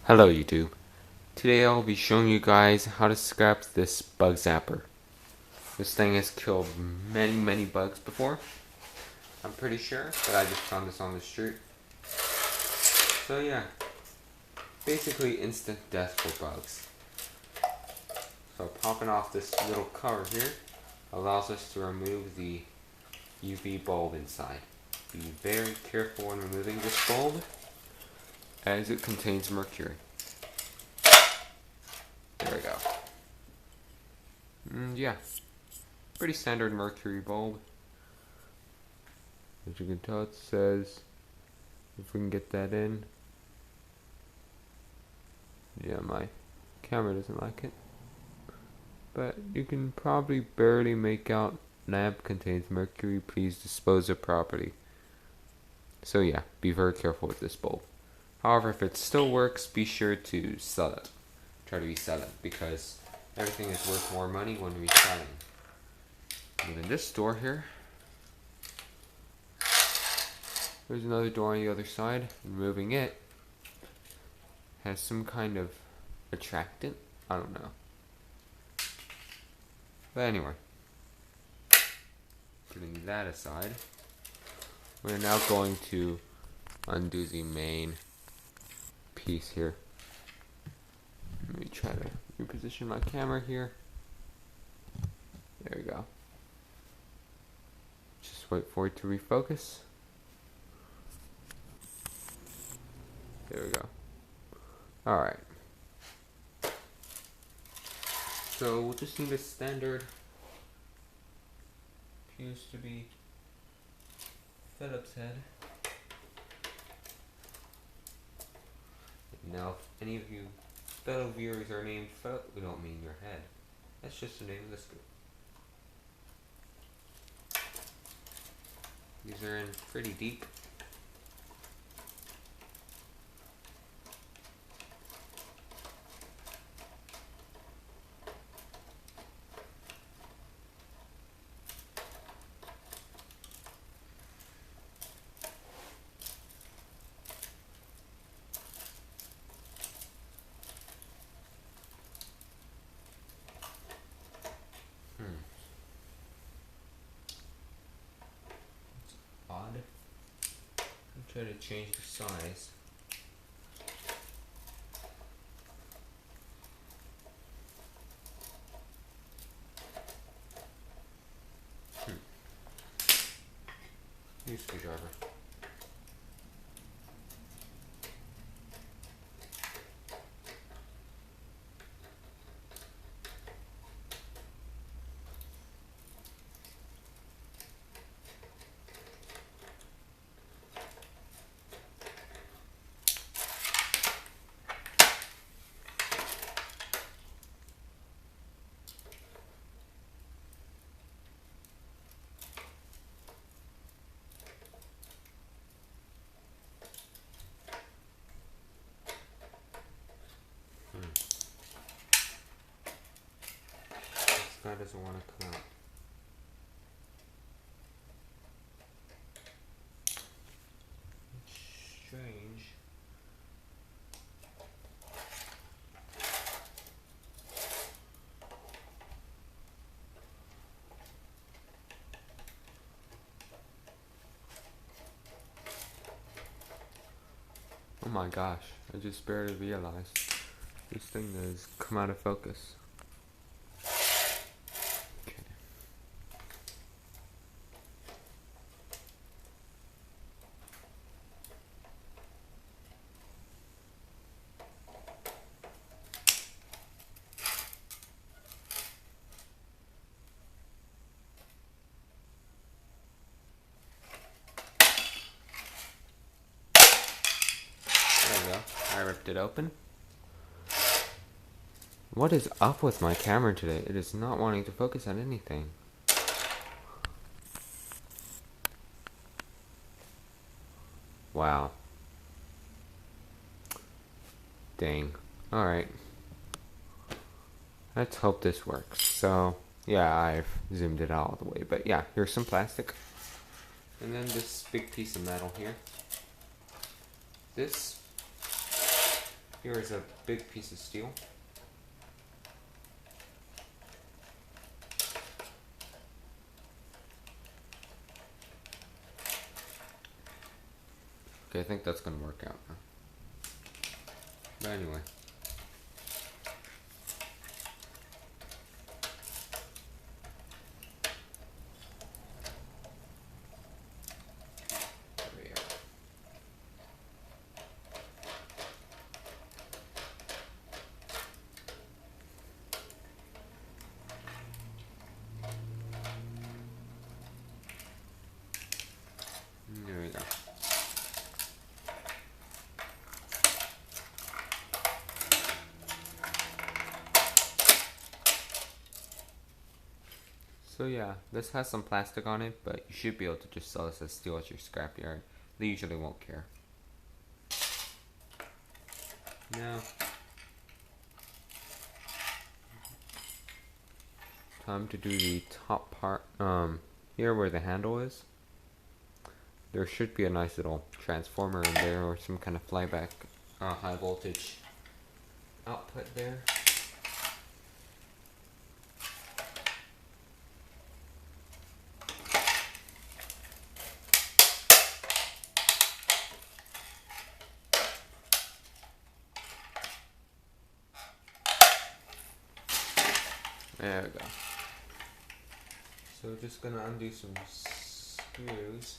Hello YouTube. Today I'll be showing you guys how to scrap this Bug Zapper. This thing has killed many bugs before, I'm pretty sure, but I just found this on the street. So yeah, basically instant death for bugs. So popping off this little cover here allows us to remove the UV bulb inside. Be very careful when removing this bulb, as it contains mercury. There we go. Yeah, pretty standard mercury bulb. As you can tell, it says, if we can get that in. Yeah, my camera doesn't like it. But you can probably barely make out lamp contains mercury, please dispose of property. So yeah, be very careful with this bulb. However, if it still works, be sure to sell it. Try to resell it, because everything is worth more money when reselling. Even this door here. There's another door on the other side. Removing it has some kind of attractant. I don't know. But anyway, putting that aside, we're now going to undo the main piece here. Let me try to reposition my camera here. There we go. Just wait for it to refocus. There we go. Alright. So we'll just need a standard, appears to be Phillips head. Now if any of you fellow viewers are named Philip, we don't mean your head. That's just the name of the screw. These are in pretty deep. Odd. I'll try to change the size. New screwdriver. This guy doesn't want to come out. Strange. Oh my gosh, I just barely realized this thing has come out of focus. Okay. There we go. I ripped it open. What is up with my camera today? It is not wanting to focus on anything. Wow. Dang. Alright. Let's hope this works. So, yeah, I've zoomed it out all the way. But yeah, here's some plastic. And then this big piece of metal here. This Here is a big piece of steel. Okay, I think that's gonna work out now. But anyway. There we go. So yeah, this has some plastic on it, but you should be able to just sell this as steel at your scrapyard. They usually won't care. Now, time to do the top part. Here where the handle is, there should be a nice little transformer in there, or some kind of flyback high voltage output there. There we go. So just gonna undo some screws.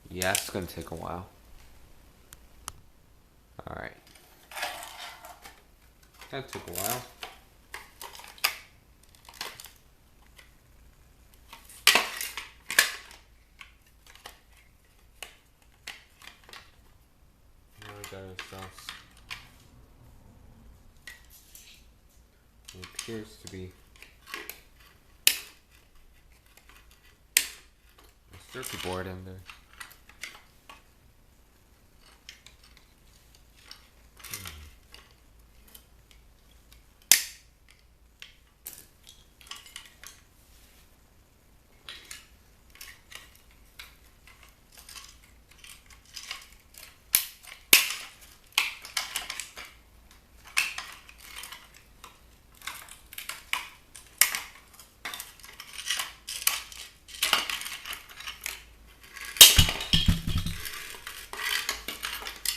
Yeah, it's gonna take a while. Alright. That took a while. Now we got ourselves. It appears to be a circuit board in there.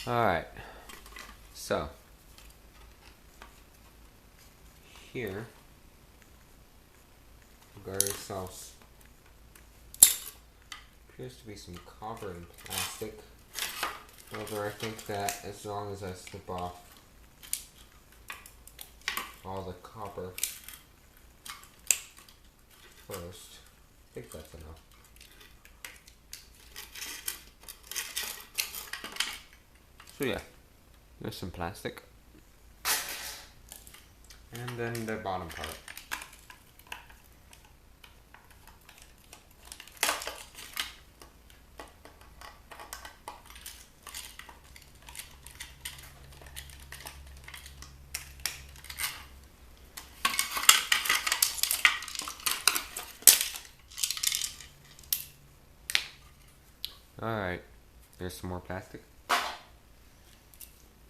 Alright, so here we got ourselves, appears to be some copper and plastic. However, I think that as long as I slip off all the copper first, I think that's enough. So yeah, there's some plastic. And then the bottom part. Alright, there's some more plastic.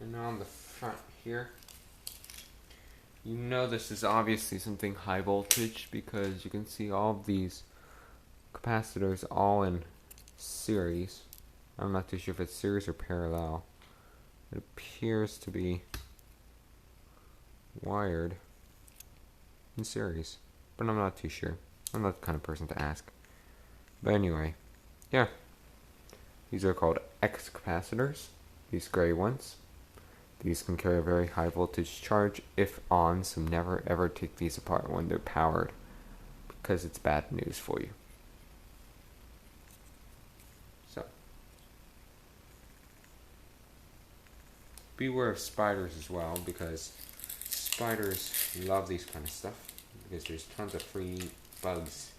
And now on the front here, you know this is obviously something high voltage because you can see all of these capacitors all in series. I'm not too sure if it's series or parallel. It appears to be wired in series, but I'm not too sure. I'm not the kind of person to ask. But anyway, yeah. These are called X capacitors, these gray ones. These can carry a very high voltage charge if on, so never ever take these apart when they're powered, because it's bad news for you. So, beware of spiders as well, because spiders love these kind of stuff, because there's tons of free bugs,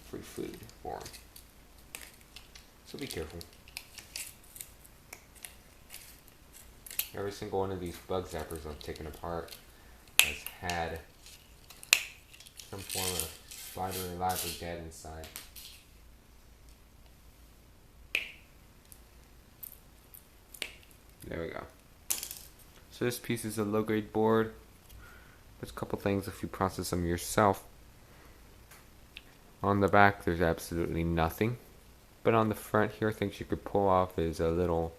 free food for them. So be careful. Every single one of these bug zappers I've taken apart has had some form of spider alive or dead inside. There we go. So this piece is a low-grade board. There's a couple things if you process them yourself. On the back there's absolutely nothing. But on the front here, things you could pull off is a little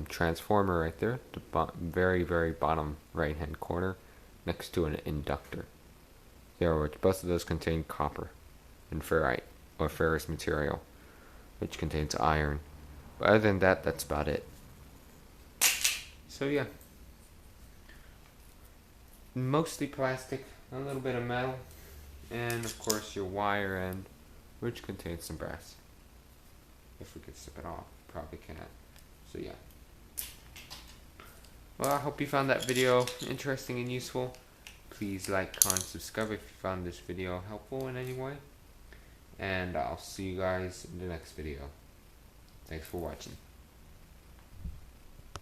transformer right there, the very bottom right hand corner, next to an inductor. There, which both of those contain copper and ferrite, or ferrous material, which contains iron. But other than that, that's about it. So yeah, mostly plastic, a little bit of metal, and of course your wire end, which contains some brass. If we could strip it off, probably can't. So yeah. Well, I hope you found that video interesting and useful. Please like, comment, subscribe if you found this video helpful in any way. And I'll see you guys in the next video. Thanks for watching.